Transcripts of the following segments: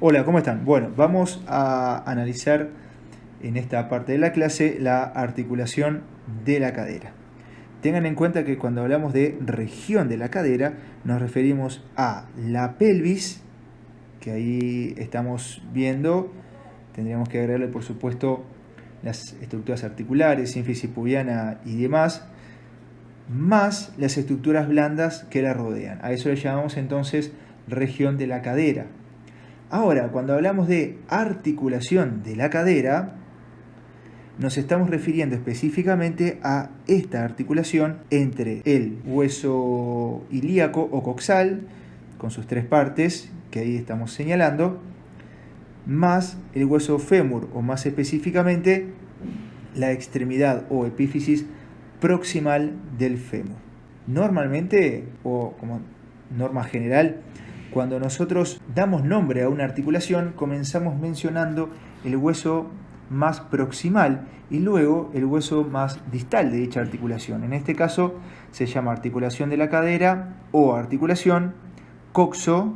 Hola, ¿cómo están? Bueno, vamos a analizar en esta parte de la clase la articulación de la cadera. Tengan en cuenta que cuando hablamos de región de la cadera nos referimos a la pelvis, que ahí estamos viendo, tendríamos que agregarle por supuesto las estructuras articulares, sínfisis pubiana y demás, más las estructuras blandas que la rodean. A eso le llamamos entonces región de la cadera. Ahora, cuando hablamos de articulación de la cadera, nos estamos refiriendo específicamente a esta articulación entre el hueso ilíaco o coxal, con sus tres partes, que ahí estamos señalando, más el hueso fémur, o más específicamente, la extremidad o epífisis proximal del fémur. Normalmente, o como norma general, cuando nosotros damos nombre a una articulación, comenzamos mencionando el hueso más proximal y luego el hueso más distal de dicha articulación. En este caso se llama articulación de la cadera o articulación coxo,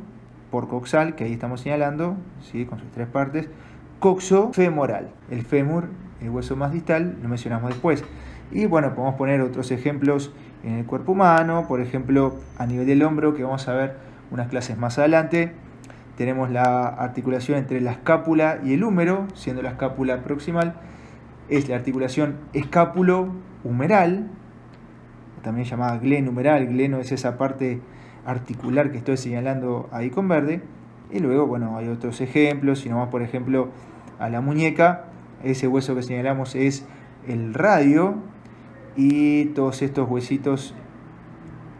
por coxal, que ahí estamos señalando, ¿sí? Con sus tres partes, coxofemoral. El fémur, el hueso más distal, lo mencionamos después. Y bueno, podemos poner otros ejemplos en el cuerpo humano, por ejemplo, a nivel del hombro, que vamos a ver unas clases más adelante. Tenemos la articulación entre la escápula y el húmero, siendo la escápula proximal, es la articulación escápulo-humeral, también llamada glenumeral. Gleno es esa parte articular que estoy señalando ahí con verde. Y luego, bueno, hay otros ejemplos. Si nos vamos, por ejemplo, a la muñeca, ese hueso que señalamos es el radio, y todos estos huesitos,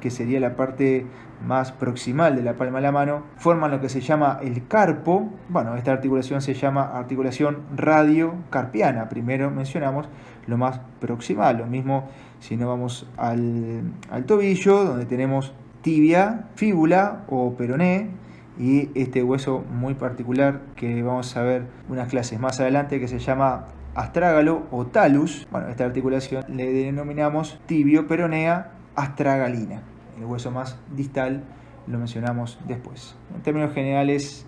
que sería la parte más proximal de la palma de la mano, forman lo que se llama el carpo. Bueno, esta articulación se llama articulación radiocarpiana. Primero mencionamos lo más proximal. Lo mismo si no vamos al tobillo, donde tenemos tibia, fíbula o peroné, y este hueso muy particular que vamos a ver unas clases más adelante, que se llama astrágalo o talus. Bueno, esta articulación le denominamos tibio-peronea astragalina. El hueso más distal lo mencionamos después. En términos generales,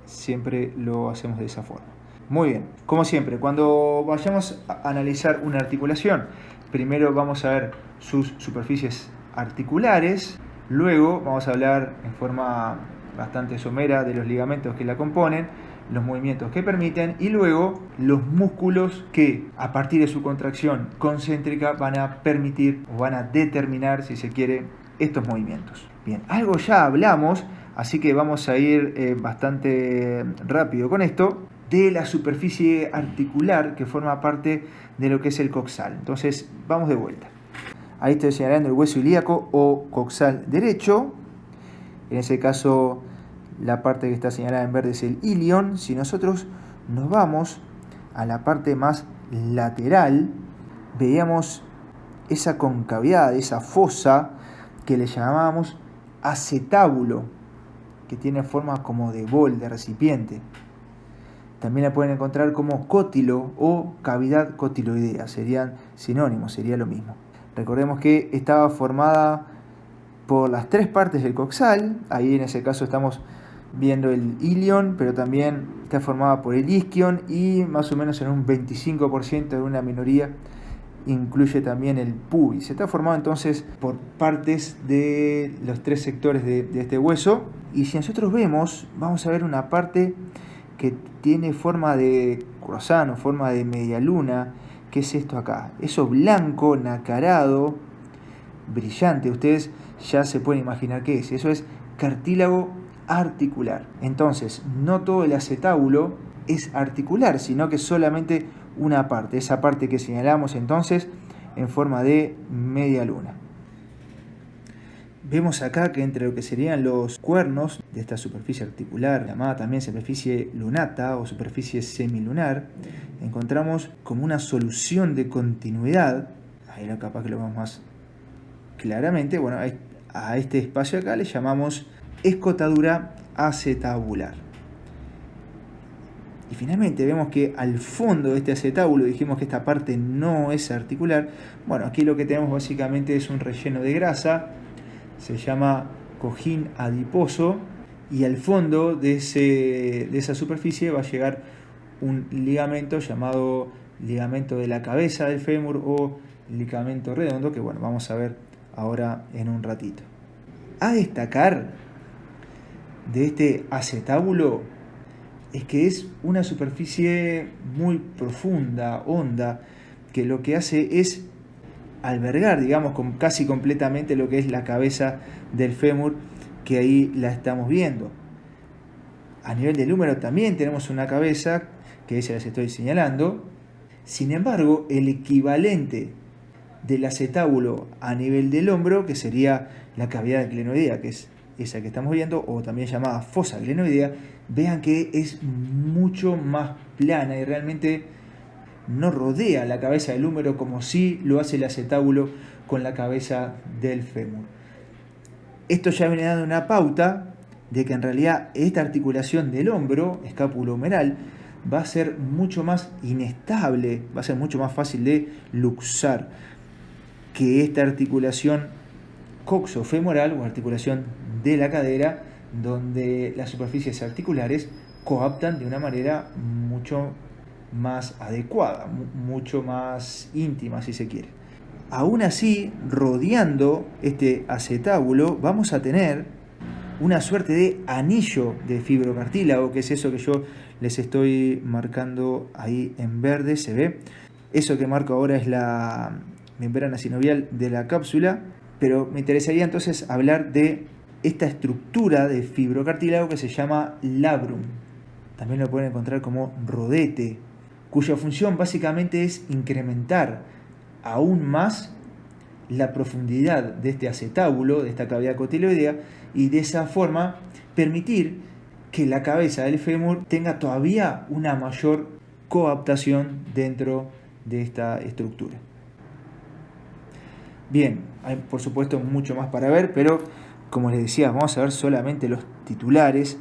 siempre lo hacemos de esa forma. Muy bien, como siempre, cuando vayamos a analizar una articulación, primero vamos a ver sus superficies articulares, luego vamos a hablar en forma bastante somera de los ligamentos que la componen, los movimientos que permiten, y luego los músculos que a partir de su contracción concéntrica van a permitir o van a determinar, si se quiere, estos movimientos. Bien, algo ya hablamos, así que vamos a ir bastante rápido con esto, de la superficie articular que forma parte de lo que es el coxal. Entonces, vamos de vuelta. Ahí estoy señalando el hueso ilíaco o coxal derecho. En ese caso, la parte que está señalada en verde es el ilion. Si nosotros nos vamos a la parte más lateral, veíamos esa concavidad, esa fosa que le llamábamos acetábulo, que tiene forma como de bol, de recipiente. También la pueden encontrar como cótilo o cavidad cotiloidea, serían sinónimos, sería lo mismo. Recordemos que estaba formada por las tres partes del coxal. Ahí en ese caso estamos viendo el ilion, pero también está formada por el isquion, y más o menos en un 25% de una minoría incluye también el pubis. Está formado entonces por partes de los tres sectores de este hueso. Y si nosotros vemos, vamos a ver una parte que tiene forma de croissant o forma de media luna. ¿Qué es esto acá? Eso blanco, nacarado, brillante. Ustedes ya se pueden imaginar qué es. Eso es cartílago articular. Entonces, no todo el acetábulo es articular, sino que solamente una parte. Esa parte que señalamos entonces en forma de media luna. Vemos acá que entre lo que serían los cuernos de esta superficie articular, llamada también superficie lunata o superficie semilunar, encontramos como una solución de continuidad. Ahí capaz que lo vemos más claramente. Bueno, a este espacio acá le llamamos escotadura acetabular. Y finalmente vemos que al fondo de este acetábulo, dijimos que esta parte no es articular. Bueno, aquí lo que tenemos básicamente es un relleno de grasa, se llama cojín adiposo, y al fondo de esa superficie va a llegar un ligamento llamado ligamento de la cabeza del fémur o ligamento redondo, que bueno, vamos a ver ahora en un ratito. A destacar de este acetábulo es que es una superficie muy profunda, honda, que lo que hace es albergar, digamos, casi completamente lo que es la cabeza del fémur, que ahí la estamos viendo. A nivel del húmero también tenemos una cabeza, que esa les estoy señalando. Sin embargo, el equivalente del acetábulo a nivel del hombro, que sería la cavidad glenoidea, que es esa que estamos viendo, o también llamada fosa glenoidea, vean que es mucho más plana y realmente no rodea la cabeza del húmero como sí lo hace el acetábulo con la cabeza del fémur. Esto ya viene dando una pauta de que en realidad esta articulación del hombro escapulohumeral va a ser mucho más inestable, va a ser mucho más fácil de luxar que esta articulación coxofemoral o articulación de la cadera, donde las superficies articulares coaptan de una manera mucho más adecuada, mucho más íntima si se quiere. Aún así, rodeando este acetábulo vamos a tener una suerte de anillo de fibrocartílago, que es eso que yo les estoy marcando ahí en verde, se ve. Eso que marco ahora es la membrana sinovial de la cápsula, pero me interesaría entonces hablar de esta estructura de fibrocartílago que se llama labrum. También lo pueden encontrar como rodete, cuya función básicamente es incrementar aún más la profundidad de este acetábulo, de esta cavidad cotiloidea, y de esa forma permitir que la cabeza del fémur tenga todavía una mayor coaptación dentro de esta estructura. Bien, hay por supuesto mucho más para ver, pero como les decía, vamos a ver solamente los titulares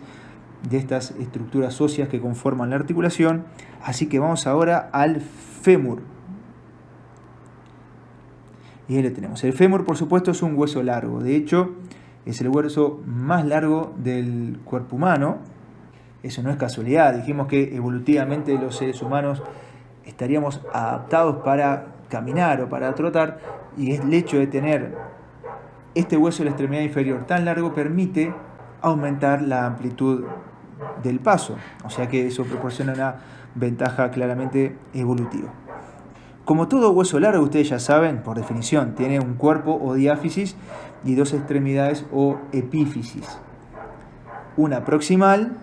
de estas estructuras óseas que conforman la articulación. Así que vamos ahora al fémur. Y ahí lo tenemos. El fémur, por supuesto, es un hueso largo. De hecho, es el hueso más largo del cuerpo humano. Eso no es casualidad. Dijimos que evolutivamente los seres humanos estaríamos adaptados para caminar o para trotar. Y el hecho de tener este hueso de la extremidad inferior tan largo permite aumentar la amplitud del paso. O sea que eso proporciona una ventaja claramente evolutiva. Como todo hueso largo, ustedes ya saben, por definición, tiene un cuerpo o diáfisis y dos extremidades o epífisis. Una proximal,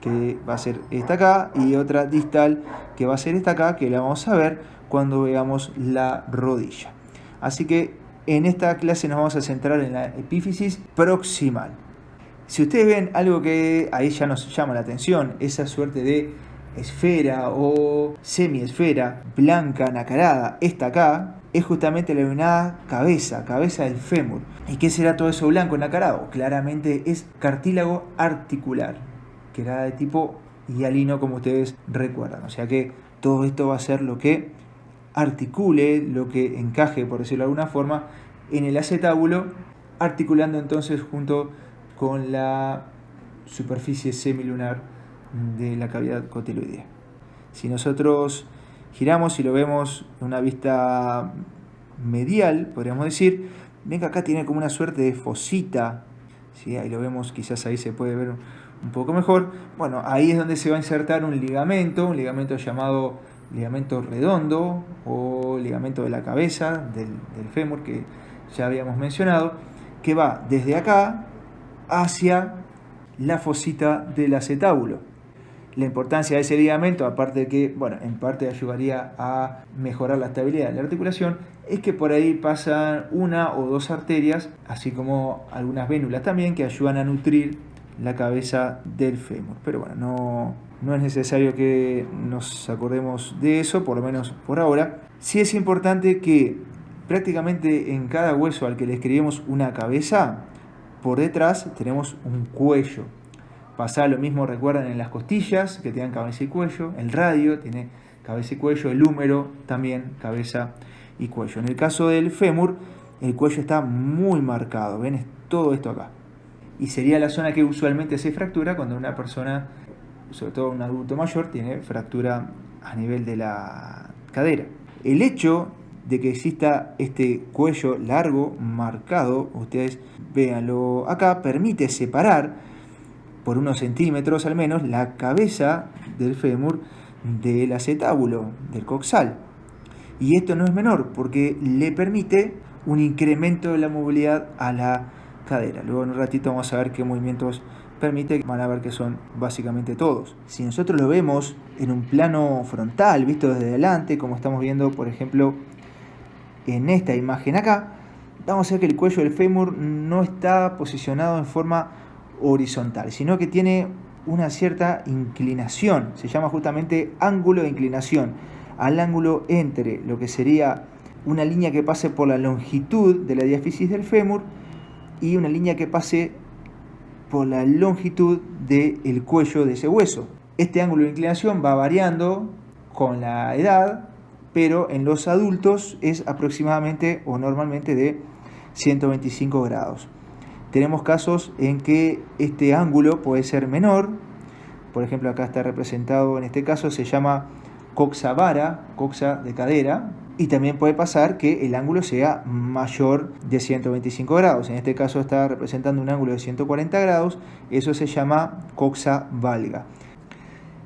que va a ser esta acá, y otra distal, que va a ser esta acá, que la vamos a ver cuando veamos la rodilla. Así que en esta clase nos vamos a centrar en la epífisis proximal. Si ustedes ven algo que ahí ya nos llama la atención, esa suerte de esfera o semiesfera blanca nacarada, esta acá, es justamente la denominada cabeza del fémur. ¿Y qué será todo eso blanco nacarado? Claramente es cartílago articular, que era de tipo hialino, como ustedes recuerdan. O sea que todo esto va a ser lo que articule, lo que encaje, por decirlo de alguna forma, en el acetábulo, articulando entonces junto con la superficie semilunar de la cavidad cotiloidea. Si nosotros giramos y lo vemos en una vista medial, podríamos decir, ven que acá tiene como una suerte de fosita, ¿sí? Ahí lo vemos, quizás ahí se puede ver un poco mejor. Bueno, ahí es donde se va a insertar un ligamento llamado ligamento redondo o ligamento de la cabeza del fémur, que ya habíamos mencionado, que va desde acá hacia la fosita del acetábulo. La importancia de ese ligamento, aparte de que, bueno, en parte ayudaría a mejorar la estabilidad de la articulación, es que por ahí pasan una o dos arterias, así como algunas vénulas también, que ayudan a nutrir la cabeza del fémur. Pero bueno, no es necesario que nos acordemos de eso, por lo menos por ahora. Sí es importante que prácticamente en cada hueso al que le escribimos una cabeza, por detrás tenemos un cuello. Pasa lo mismo, recuerdan, en las costillas, que tienen cabeza y cuello. El radio tiene cabeza y cuello. El húmero también cabeza y cuello. En el caso del fémur, el cuello está muy marcado. ¿Ven? Es todo esto acá. y sería la zona que usualmente se fractura cuando una persona, sobre todo un adulto mayor, tiene fractura a nivel de la cadera. El hecho de que exista este cuello largo, marcado, ustedes véanlo acá, permite separar por unos centímetros al menos la cabeza del fémur del acetábulo, del coxal. Y esto no es menor porque le permite un incremento de la movilidad a la cadera. Luego en un ratito vamos a ver qué movimientos permite, van a ver que son básicamente todos. Si nosotros lo vemos en un plano frontal, visto desde adelante, como estamos viendo por ejemplo en esta imagen acá, vamos a ver que el cuello del fémur no está posicionado en forma horizontal, sino que tiene una cierta inclinación, se llama justamente ángulo de inclinación, al ángulo entre lo que sería una línea que pase por la longitud de la diáfisis del fémur y una línea que pase por la longitud del cuello de ese hueso. Este ángulo de inclinación va variando con la edad, pero en los adultos es aproximadamente o normalmente de 125 grados. Tenemos casos en que este ángulo puede ser menor, por ejemplo acá está representado, en este caso se llama coxa vara, coxa de cadera, y también puede pasar que el ángulo sea mayor de 125 grados, en este caso está representando un ángulo de 140 grados, eso se llama coxa valga.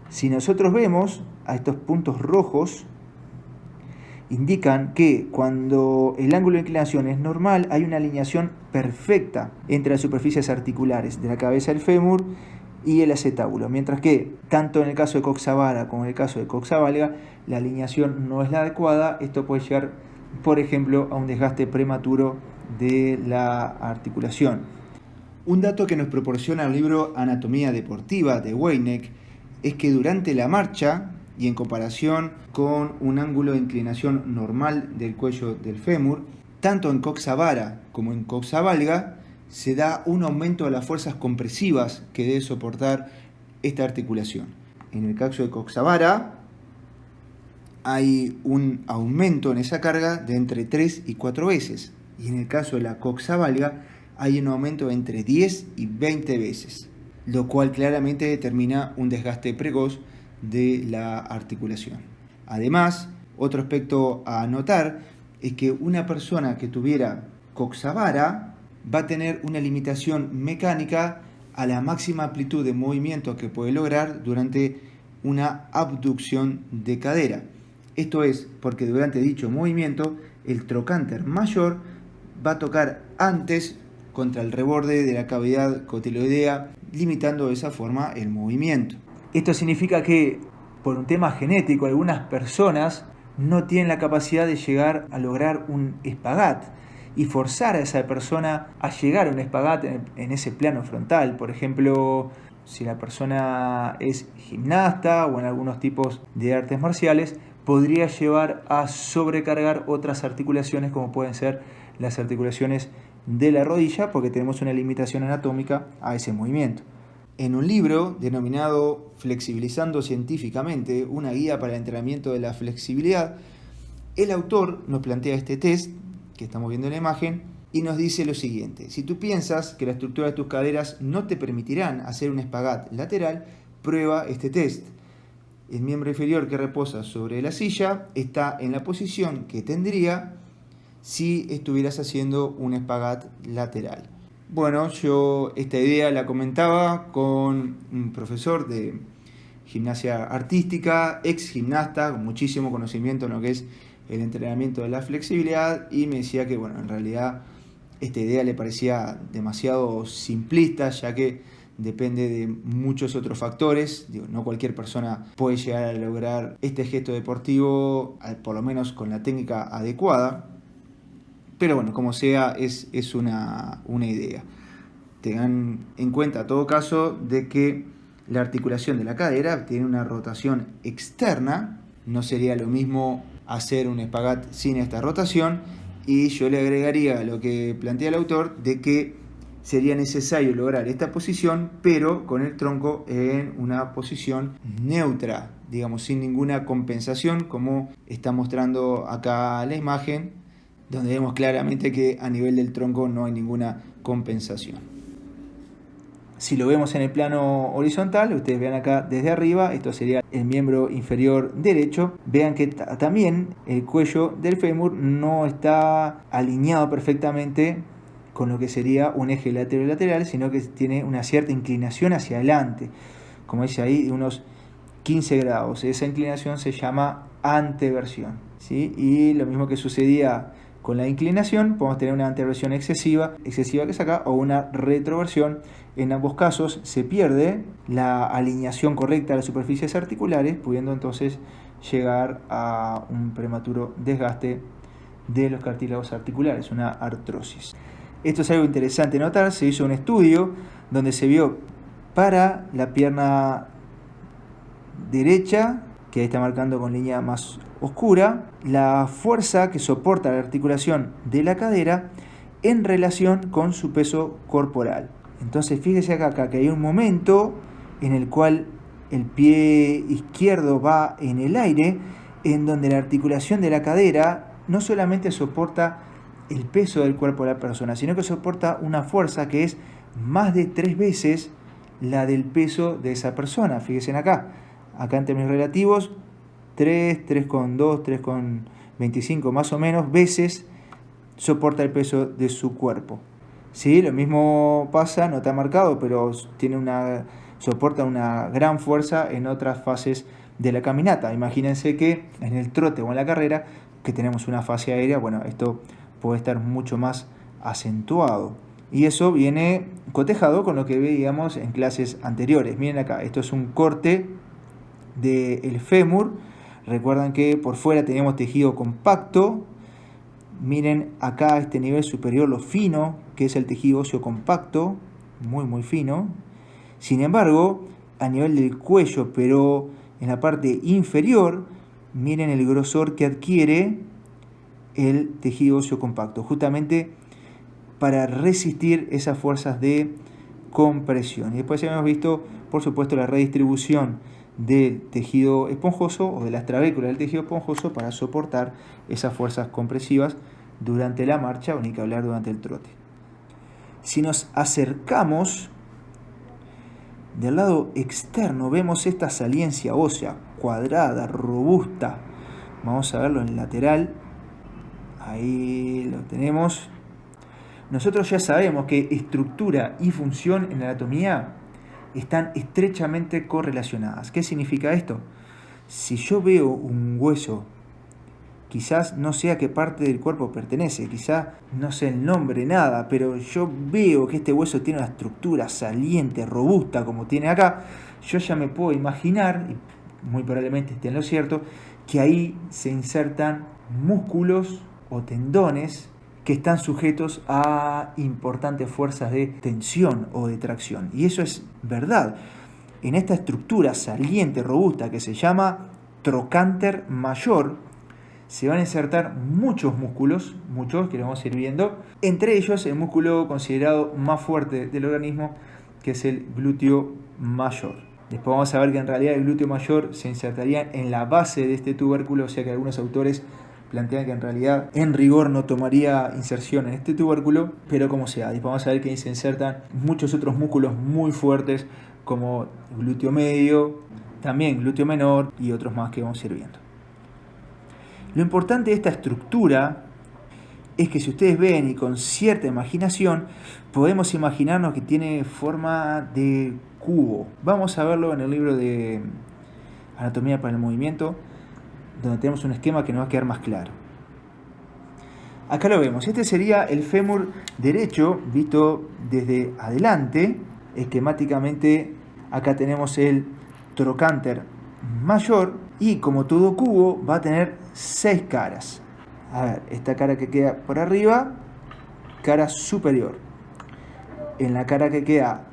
Si nosotros vemos a estos puntos rojos, indican que cuando el ángulo de inclinación es normal, hay una alineación perfecta entre las superficies articulares de la cabeza del fémur y el acetábulo, mientras que tanto en el caso de coxa vara como en el caso de coxa valga, la alineación no es la adecuada. Esto puede llegar, por ejemplo, a un desgaste prematuro de la articulación. Un dato que nos proporciona el libro Anatomía Deportiva de Weineck es que durante la marcha, y en comparación con un ángulo de inclinación normal del cuello del fémur, tanto en coxa vara como en coxa valga, se da un aumento de las fuerzas compresivas que debe soportar esta articulación. En el caso de coxa vara, hay un aumento en esa carga de entre 3 y 4 veces. Y en el caso de la coxa valga, hay un aumento de entre 10 y 20 veces, lo cual claramente determina un desgaste precoz de la articulación. Además, otro aspecto a notar es que una persona que tuviera coxa vara va a tener una limitación mecánica a la máxima amplitud de movimiento que puede lograr durante una abducción de cadera. Esto es porque durante dicho movimiento el trocánter mayor va a tocar antes contra el reborde de la cavidad cotiloidea, limitando de esa forma el movimiento. Esto significa que por un tema genético algunas personas no tienen la capacidad de llegar a lograr un espagat y forzar a esa persona a llegar a un espagat en ese plano frontal. Por ejemplo, si la persona es gimnasta o en algunos tipos de artes marciales, podría llevar a sobrecargar otras articulaciones como pueden ser las articulaciones de la rodilla, porque tenemos una limitación anatómica a ese movimiento. En un libro denominado Flexibilizando científicamente, una guía para el entrenamiento de la flexibilidad, el autor nos plantea este test que estamos viendo en la imagen y nos dice lo siguiente: si tú piensas que la estructura de tus caderas no te permitirán hacer un espagat lateral, prueba este test. El miembro inferior que reposa sobre la silla está en la posición que tendría si estuvieras haciendo un espagat lateral. Bueno, yo esta idea la comentaba con un profesor de gimnasia artística, ex gimnasta, con muchísimo conocimiento en lo que es el entrenamiento de la flexibilidad, y me decía que, bueno, en realidad esta idea le parecía demasiado simplista, ya que depende de muchos otros factores. No cualquier persona puede llegar a lograr este gesto deportivo, por lo menos con la técnica adecuada. Pero bueno, como sea, es una idea. Tengan en cuenta, en todo caso, de que la articulación de la cadera tiene una rotación externa. No sería lo mismo hacer un espagat sin esta rotación. Y yo le agregaría lo que plantea el autor, de que sería necesario lograr esta posición, pero con el tronco en una posición neutra, digamos, sin ninguna compensación, como está mostrando acá la imagen, donde vemos claramente que a nivel del tronco no hay ninguna compensación. Si lo vemos en el plano horizontal, ustedes vean acá desde arriba, esto sería el miembro inferior derecho. Vean que también el cuello del fémur no está alineado perfectamente con lo que sería un eje lateral, sino que tiene una cierta inclinación hacia adelante, como dice ahí, de unos 15 grados. Esa inclinación se llama anteversión, ¿sí? Y lo mismo que sucedía con la inclinación, podemos tener una anteversión excesiva que es acá, o una retroversión. En ambos casos se pierde la alineación correcta de las superficies articulares, pudiendo entonces llegar a un prematuro desgaste de los cartílagos articulares, una artrosis. Esto es algo interesante notar. Se hizo un estudio donde se vio para la pierna derecha, que ahí está marcando con línea más oscura, la fuerza que soporta la articulación de la cadera en relación con su peso corporal. Entonces fíjese acá que hay un momento en el cual el pie izquierdo va en el aire, en donde la articulación de la cadera no solamente soporta el peso del cuerpo de la persona, sino que soporta una fuerza que es más de 3 veces la del peso de esa persona. Fíjense acá en términos relativos, 3,2, 3,25 más o menos veces soporta el peso de su cuerpo. Sí, lo mismo pasa, no está marcado, pero soporta una gran fuerza en otras fases de la caminata. Imagínense que en el trote o en la carrera, que tenemos una fase aérea, bueno, esto puede estar mucho más acentuado. Y eso viene cotejado con lo que veíamos en clases anteriores. Miren acá, esto es un corte del fémur. Recuerdan que por fuera tenemos tejido compacto. Miren acá a este nivel superior lo fino que es el tejido óseo compacto, muy fino. Sin embargo, a nivel del cuello, pero en la parte inferior, miren el grosor que adquiere el tejido óseo compacto, justamente para resistir esas fuerzas de compresión. Y después hemos visto, por supuesto, la redistribución del tejido esponjoso o de las trabéculas del tejido esponjoso para soportar esas fuerzas compresivas durante la marcha, o ni que hablar durante el trote. Si nos acercamos del lado externo, vemos esta saliencia ósea cuadrada, robusta. Vamos a verlo en el lateral. Ahí lo tenemos. Nosotros ya sabemos que estructura y función en la anatomía están estrechamente correlacionadas. ¿Qué significa esto? Si yo veo un hueso, quizás no sé a qué parte del cuerpo pertenece, quizás no sé el nombre, nada, pero yo veo que este hueso tiene una estructura saliente, robusta, como tiene acá, yo ya me puedo imaginar, y muy probablemente esté en lo cierto, que ahí se insertan músculos o tendones que están sujetos a importantes fuerzas de tensión o de tracción. Y eso es verdad. En esta estructura saliente, robusta, que se llama trocánter mayor, se van a insertar muchos músculos, muchos que los vamos a ir viendo, entre ellos el músculo considerado más fuerte del organismo, que es el glúteo mayor. Después vamos a ver que en realidad el glúteo mayor se insertaría en la base de este tubérculo, o sea que algunos autores plantean que en realidad en rigor no tomaría inserción en este tubérculo, pero como sea. Después vamos a ver que ahí se insertan muchos otros músculos muy fuertes como glúteo medio, también glúteo menor y otros más que vamos a ir viendo. Lo importante de esta estructura es que si ustedes ven y con cierta imaginación, podemos imaginarnos que tiene forma de cubo. Vamos a verlo en el libro de Anatomía para el Movimiento, donde tenemos un esquema que nos va a quedar más claro. Acá lo vemos. Este sería el fémur derecho visto desde adelante. Esquemáticamente acá tenemos el trocánter mayor y como todo cubo va a tener 6 caras. A ver, esta cara que queda por arriba, cara superior. En la cara que queda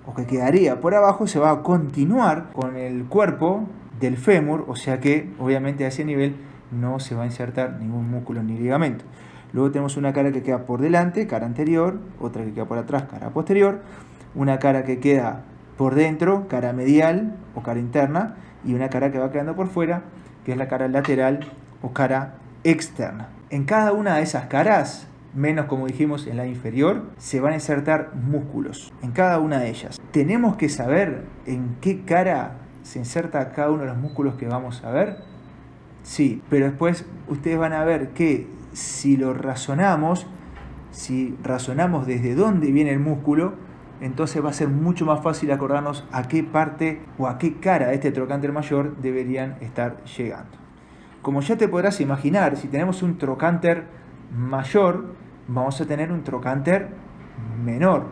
o que quedaría por abajo se va a continuar con el cuerpo del fémur, o sea que obviamente a ese nivel no se va a insertar ningún músculo ni ligamento. Luego tenemos una cara que queda por delante, cara anterior, otra que queda por atrás, cara posterior, una cara que queda por dentro, cara medial o cara interna, y una cara que va quedando por fuera, que es la cara lateral o cara externa. En cada una de esas caras menos como dijimos en la inferior, se van a insertar músculos en cada una de ellas. Tenemos que saber en qué cara se inserta cada uno de los músculos que vamos a ver. Sí, pero después ustedes van a ver que si razonamos desde dónde viene el músculo, entonces va a ser mucho más fácil acordarnos a qué parte o a qué cara de este trocánter mayor deberían estar llegando. Como ya te podrás imaginar, si tenemos un trocánter mayor, vamos a tener un trocánter menor.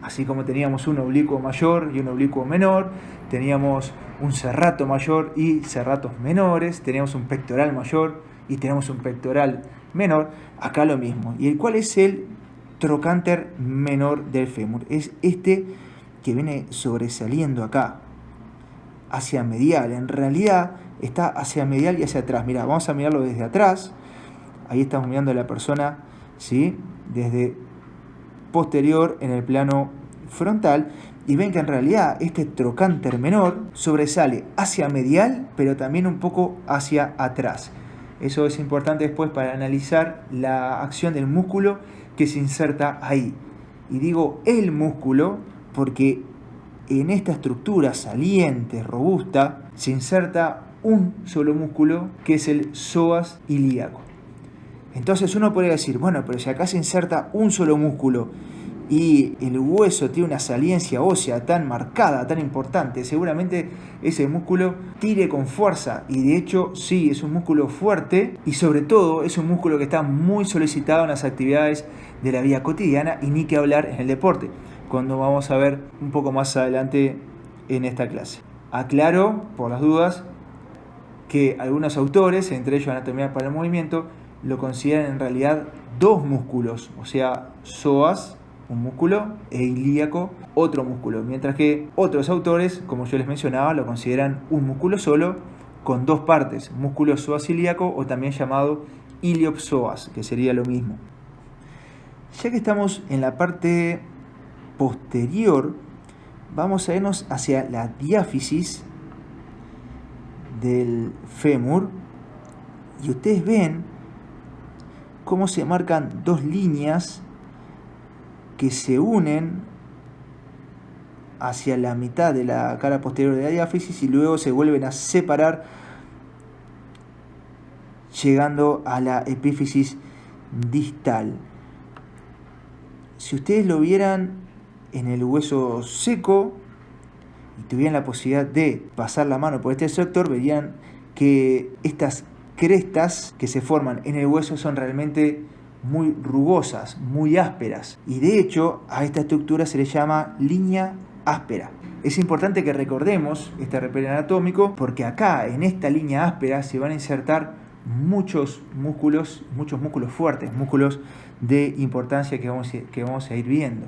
Así como teníamos un oblicuo mayor y un oblicuo menor, teníamos un serrato mayor y serratos menores, teníamos un pectoral mayor y tenemos un pectoral menor, acá lo mismo. ¿Y cuál es el trocánter menor del fémur? Es este que viene sobresaliendo acá, hacia medial. En realidad está hacia medial y hacia atrás. Mirá, vamos a mirarlo desde atrás. Ahí estamos mirando a la persona, ¿sí? Desde posterior en el plano frontal. Y ven que en realidad este trocánter menor sobresale hacia medial, pero también un poco hacia atrás. Eso es importante después para analizar la acción del músculo que se inserta ahí. Y digo el músculo porque en esta estructura saliente, robusta, se inserta un solo músculo que es el psoas ilíaco. Entonces uno podría decir, bueno, pero si acá se inserta un solo músculo y el hueso tiene una saliencia ósea tan marcada, tan importante, seguramente ese músculo tire con fuerza, y de hecho sí, es un músculo fuerte y sobre todo es un músculo que está muy solicitado en las actividades de la vida cotidiana y ni que hablar en el deporte, cuando vamos a ver un poco más adelante en esta clase. Aclaro, por las dudas, que algunos autores, entre ellos Anatomía para el Movimiento, lo consideran en realidad dos músculos, o sea, psoas, un músculo, e ilíaco, otro músculo, mientras que otros autores, como yo les mencionaba, lo consideran un músculo solo con dos partes, músculo psoas ilíaco o también llamado iliopsoas, que sería lo mismo. Ya que estamos en la parte posterior, vamos a irnos hacia la diáfisis del fémur y ustedes ven cómo se marcan dos líneas que se unen hacia la mitad de la cara posterior de la diáfisis y luego se vuelven a separar llegando a la epífisis distal. Si ustedes lo vieran en el hueso seco y tuvieran la posibilidad de pasar la mano por este sector, verían que estas crestas que se forman en el hueso son realmente muy rugosas, muy ásperas, y de hecho a esta estructura se le llama línea áspera. Es importante que recordemos este repere anatómico porque acá en esta línea áspera se van a insertar muchos músculos fuertes, músculos de importancia que vamos a ir viendo.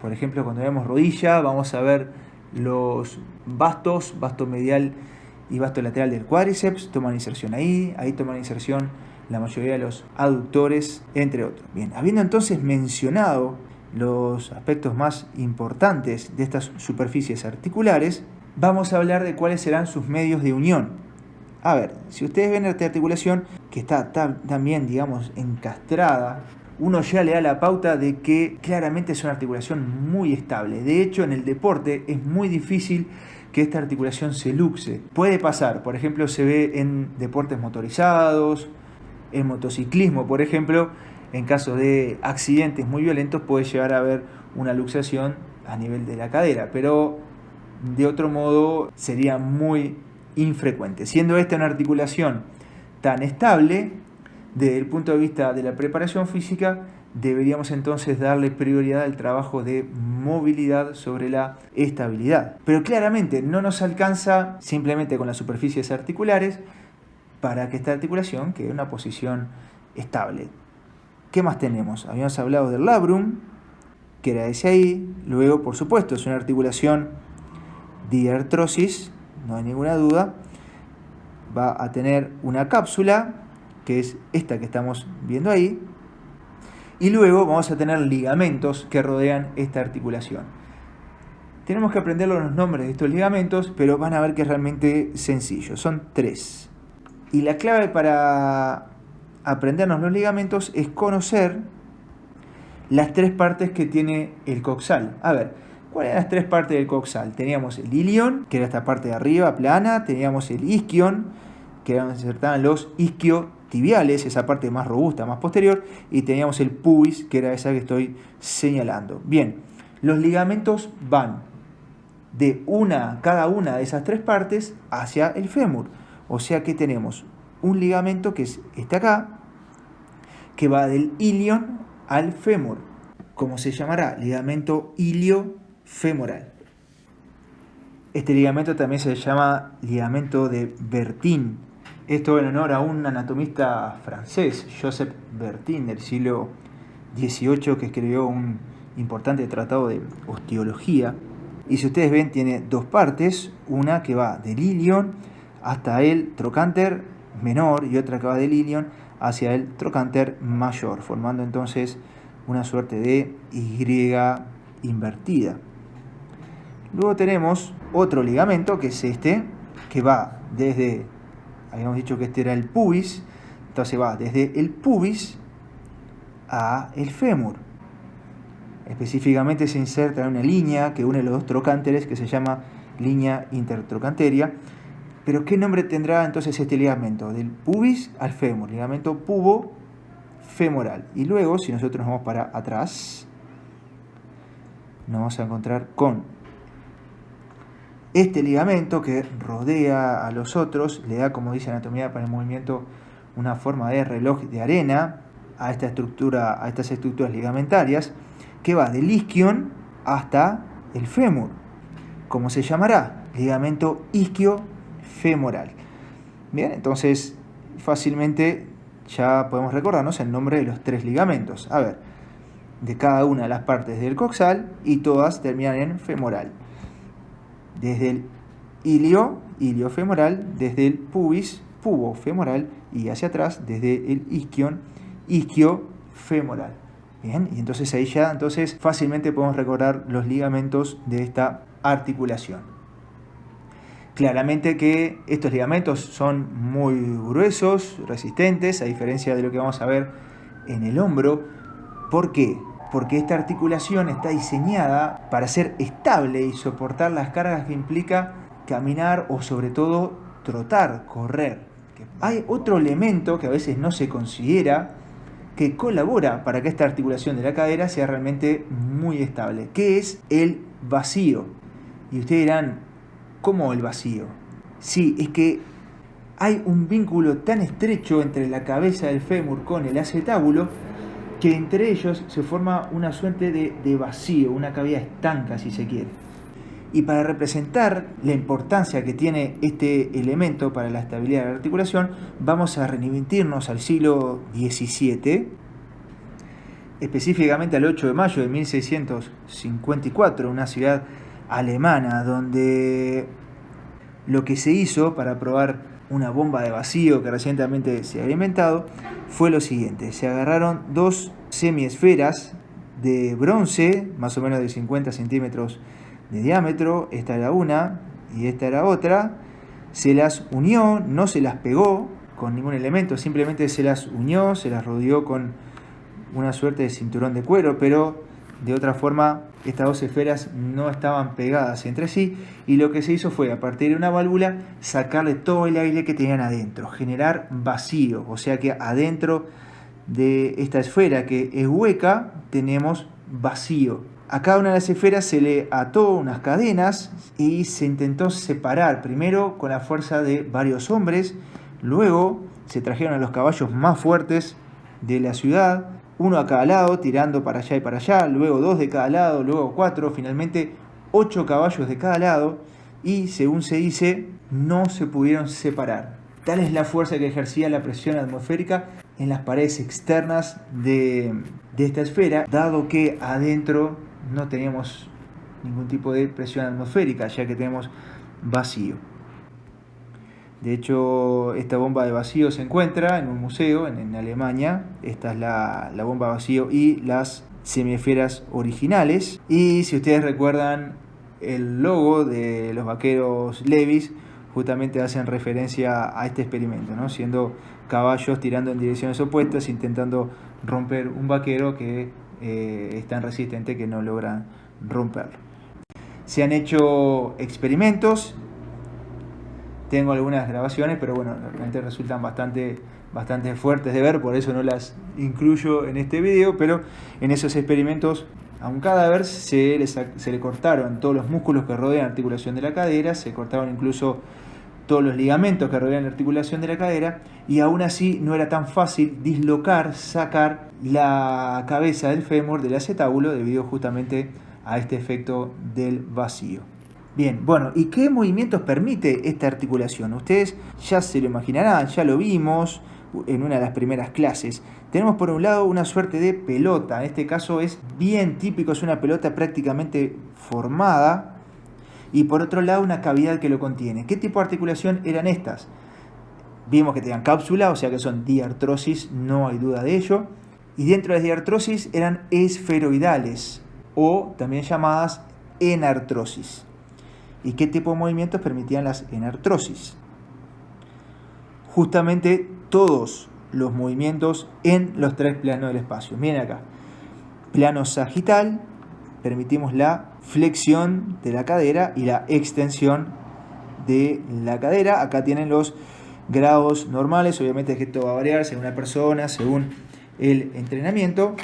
Por ejemplo, cuando vemos rodilla vamos a ver los vastos, vasto medial y vasto lateral del cuádriceps, toman inserción ahí toman inserción la mayoría de los aductores, entre otros. Bien, habiendo entonces mencionado los aspectos más importantes de estas superficies articulares, vamos a hablar de cuáles serán sus medios de unión. A ver, si ustedes ven esta articulación que está también, digamos, encastrada, uno ya le da la pauta de que claramente es una articulación muy estable. De hecho, en el deporte es muy difícil que esta articulación se luxe. Puede pasar, por ejemplo, se ve en deportes motorizados, en motociclismo, por ejemplo, en caso de accidentes muy violentos puede llegar a haber una luxación a nivel de la cadera, pero de otro modo sería muy infrecuente. Siendo esta una articulación tan estable, desde el punto de vista de la preparación física, deberíamos entonces darle prioridad al trabajo de movilidad sobre la estabilidad. Pero claramente no nos alcanza simplemente con las superficies articulares para que esta articulación quede en una posición estable. ¿Qué más tenemos? Habíamos hablado del labrum, que era ese ahí. Luego, por supuesto, es una articulación de artrosis, no hay ninguna duda. Va a tener una cápsula, que es esta que estamos viendo ahí. Y luego vamos a tener ligamentos que rodean esta articulación. Tenemos que aprender los nombres de estos ligamentos, pero van a ver que es realmente sencillo. Son 3. Y la clave para aprendernos los ligamentos es conocer las tres partes que tiene el coxal. A ver, ¿cuáles eran las tres partes del coxal? Teníamos el ilion, que era esta parte de arriba, plana. Teníamos el isquion, que era donde se insertaban los isquiotibiales, esa parte más robusta, más posterior. Y teníamos el pubis, que era esa que estoy señalando. Bien, los ligamentos van de cada una de esas tres partes hacia el fémur. O sea que tenemos un ligamento que es este acá, que va del ilion al fémur. ¿Cómo se llamará? Ligamento iliofemoral. Este ligamento también se llama ligamento de Bertin. Esto en honor a un anatomista francés, Joseph Bertin, del siglo XVIII, que escribió un importante tratado de osteología. Y si ustedes ven, tiene dos partes, una que va del ilion hasta el trocánter menor y otra que va del ilion hacia el trocánter mayor, formando entonces una suerte de Y invertida. Luego tenemos otro ligamento, que es este, que va desde, habíamos dicho que este era el pubis, entonces va desde el pubis a el fémur. Específicamente se inserta en una línea que une los dos trocánteres, que se llama línea intertrocanteria. Pero ¿qué nombre tendrá entonces este ligamento? Del pubis al fémur, ligamento pubofemoral. Y luego, si nosotros nos vamos para atrás, nos vamos a encontrar con este ligamento que rodea a los otros, le da, como dice Anatomía para el Movimiento, una forma de reloj de arena a esta estructura, a estas estructuras ligamentarias, que va del isquion hasta el fémur. ¿Cómo se llamará? Ligamento isquiofemoral. Bien, entonces fácilmente ya podemos recordarnos el nombre de los tres ligamentos. A ver, de cada una de las partes del coxal, y todas terminan en femoral. Desde el iliofemoral, desde el pubis, pubofemoral, y hacia atrás, desde el isquion, isquiofemoral. Bien, y entonces ahí ya fácilmente podemos recordar los ligamentos de esta articulación. Claramente que estos ligamentos son muy gruesos, resistentes, a diferencia de lo que vamos a ver en el hombro. ¿Por qué? Porque esta articulación está diseñada para ser estable y soportar las cargas que implica caminar o sobre todo trotar, correr. Hay otro elemento que a veces no se considera, que colabora para que esta articulación de la cadera sea realmente muy estable, que es el vacío. Y ustedes dirán, ¿cómo el vacío? Sí, es que hay un vínculo tan estrecho entre la cabeza del fémur con el acetábulo, que entre ellos se forma una suerte de vacío, una cavidad estanca, si se quiere. Y para representar la importancia que tiene este elemento para la estabilidad de la articulación, vamos a remitirnos al siglo XVII, específicamente al 8 de mayo de 1654, una ciudad alemana, donde lo que se hizo para probar una bomba de vacío que recientemente se había inventado fue lo siguiente: se agarraron dos semiesferas de bronce, más o menos de 50 centímetros de diámetro, esta era una y esta era otra, se las unió, no se las pegó con ningún elemento, simplemente se las unió, se las rodeó con una suerte de cinturón de cuero, pero de otra forma estas dos esferas no estaban pegadas entre sí, y lo que se hizo fue, a partir de una válvula, sacarle todo el aire que tenían adentro, generar vacío, o sea que adentro de esta esfera que es hueca tenemos vacío. A cada una de las esferas se le ató unas cadenas y se intentó separar, primero con la fuerza de varios hombres, luego se trajeron a los caballos más fuertes de la ciudad, uno a cada lado, tirando para allá y para allá, luego 2 de cada lado, luego 4, finalmente 8 caballos de cada lado, y según se dice, no se pudieron separar. Tal es la fuerza que ejercía la presión atmosférica en las paredes externas de esta esfera, dado que adentro no teníamos ningún tipo de presión atmosférica, ya que tenemos vacío. De hecho, esta bomba de vacío se encuentra en un museo en Alemania. Esta es la bomba de vacío y las semiesferas originales. Y si ustedes recuerdan el logo de los vaqueros Levi's, justamente hacen referencia a este experimento, ¿no? Siendo caballos tirando en direcciones opuestas, intentando romper un vaquero que es tan resistente que no logran romperlo. Se han hecho experimentos, tengo algunas grabaciones, pero bueno, realmente resultan bastante fuertes de ver, por eso no las incluyo en este video, pero en esos experimentos a un cadáver se le cortaron todos los músculos que rodean la articulación de la cadera, se cortaron incluso todos los ligamentos que rodean la articulación de la cadera, y aún así no era tan fácil sacar la cabeza del fémur del acetábulo debido justamente a este efecto del vacío. Bien, bueno, ¿y qué movimientos permite esta articulación? Ustedes ya se lo imaginarán, ya lo vimos en una de las primeras clases. Tenemos por un lado una suerte de pelota, en este caso es bien típico, es una pelota prácticamente formada, y por otro lado una cavidad que lo contiene. ¿Qué tipo de articulación eran estas? Vimos que tenían cápsula, o sea que son diartrosis, no hay duda de ello, y dentro de las diartrosis eran esferoidales, o también llamadas enartrosis. ¿Y qué tipo de movimientos permitían las enartrosis? Justamente todos los movimientos en los tres planos del espacio. Miren acá. Plano sagital, permitimos la flexión de la cadera y la extensión de la cadera. Acá tienen los grados normales. Obviamente que esto va a variar según la persona, según el entrenamiento.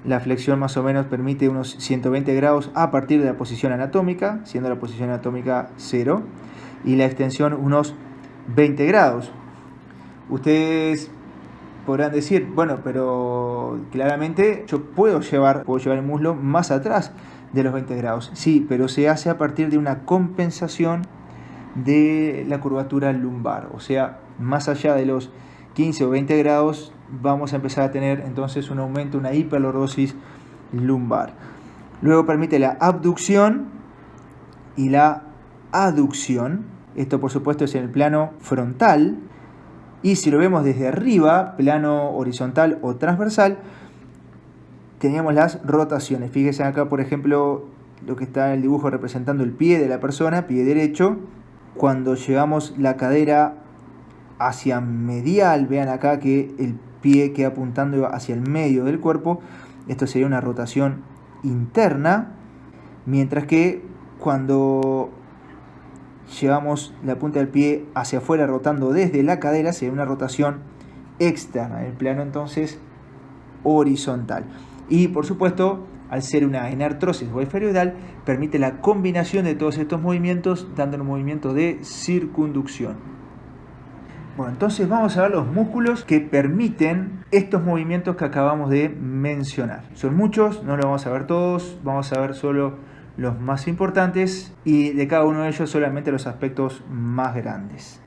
La flexión más o menos permite unos 120 grados a partir de la posición anatómica, siendo la posición anatómica 0, y la extensión unos 20 grados. Ustedes podrán decir, bueno, pero claramente yo puedo llevar el muslo más atrás de los 20 grados. Sí, pero se hace a partir de una compensación de la curvatura lumbar, o sea, más allá de los 15 o 20 grados vamos a empezar a tener entonces un aumento, una hiperlordosis lumbar. Luego permite la abducción y la aducción. Esto por supuesto es en el plano frontal, y si lo vemos desde arriba, plano horizontal o transversal, teníamos las rotaciones. Fíjense acá, por ejemplo, lo que está en el dibujo representando el pie de la persona, pie derecho. Cuando llevamos la cadera hacia medial, vean acá que el pie queda apuntando hacia el medio del cuerpo. Esto sería una rotación interna, mientras que cuando llevamos la punta del pie hacia afuera rotando desde la cadera sería una rotación externa, en el plano entonces horizontal. Y por supuesto, al ser una enartrosis o esferoidal, permite la combinación de todos estos movimientos, dando un movimiento de circunducción. Bueno, entonces vamos a ver los músculos que permiten estos movimientos que acabamos de mencionar. Son muchos, no los vamos a ver todos, vamos a ver solo los más importantes y de cada uno de ellos solamente los aspectos más grandes.